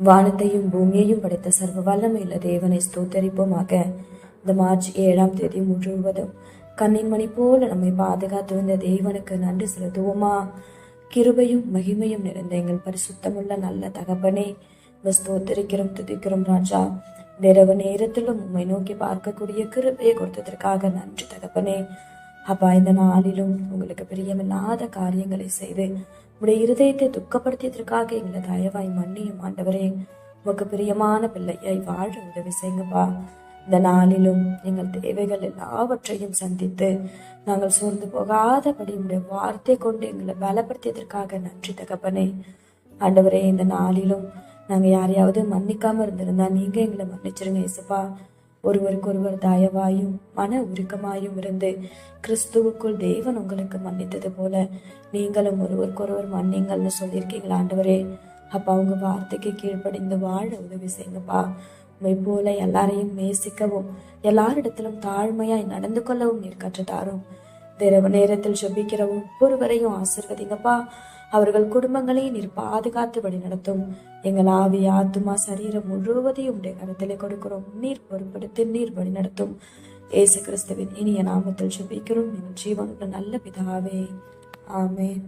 வானத்தையும் பூமியையும் படைத்த சர்வ வல்லமையுள்ள தேவனை ஸ்தோத்தரிப்போமாக. இந்த மார்ச் 7ஆம் தேதி முழுவதும் கண்ணின்மணி போல நம்மை பாதுகாத்து வந்த தேவனுக்கு நன்றி செலுத்துவோமா? கிருபையும் மகிமையும் நிறைந்த எங்கள் பரிசுத்தமுள்ள நல்ல தகப்பனே, ஸ்தோத்தரிக்கிறோம், துதிக்கிறோம் ராஜா. இரவு நேரத்திலும் உண்மை நோக்கி பார்க்கக்கூடிய கிருபையை கொடுத்ததற்காக நன்றி தகப்பனே. அப்பா, இந்த நாளிலும் உங்களுக்கு பிரியமில்லாத காரியங்களை செய்து உடைய இருதயத்தை துக்கப்படுத்தியதற்காக எங்களை தயவாய் மன்னியும் ஆண்டவரே. உமக்கு பிரியமான பிள்ளையாய் வாழ உதவி செய்யுங்கப்பா. இந்த நாளிலும் எங்கள் தேவைகள் எல்லாவற்றையும் சந்தித்து நாங்கள் சோர்ந்து போகாதபடி உடைய வார்த்தை கொண்டு எங்களை பலப்படுத்தியதற்காக நன்றி தகப்பனே. ஆண்டவரே, இந்த நாளிலும் நாங்கள் யாரையாவது மன்னிக்காம இருந்திருந்தா நீங்க எங்களை மன்னிச்சிருங்க இயேசுப்பா. ஒருவருக்கு ஒருவர் தயவாயும் மன உருக்கமாயும் இருந்து கிறிஸ்துவுக்குள் தேவன் உங்களுக்கு மன்னித்தது போல நீங்களும் ஒருவருக்கொருவர் மன்னிங்கள்னு சொல்லியிருக்கீங்களா ஆண்டவரே. அப்பா, உங்க வார்த்தைக்கு கீழ்ப்படிந்து வாழ உதவி செய்யுங்கப்பா. உண்மை போல எல்லாரையும் நேசிக்கவும் எல்லாரிடத்திலும் தாழ்மையாய் நடந்து கொள்ளவும் நீர் கற்றுத்தாரும். இரவு நேரத்தில் ஜெபிக்கிற ஒவ்வொருவரையும் ஆசிர்வதிங்கப்பா. அவர்கள் குடும்பங்களை நீர் பாதுகாத்து வழி நடத்தும். எங்கள் ஆவி, ஆத்துமா, சரீரம் முழுவதையும் உடைய கருத்திலே கொடுக்கிறோம். நீர் பொறுப்படுத்தி நீர் வழி நடத்தும். இயேசு கிறிஸ்துவின் இனிய நாமத்தில் ஜெபிக்கிறோம் எங்கள் ஜீவனுள்ள நல்ல பிதாவே, ஆமென்.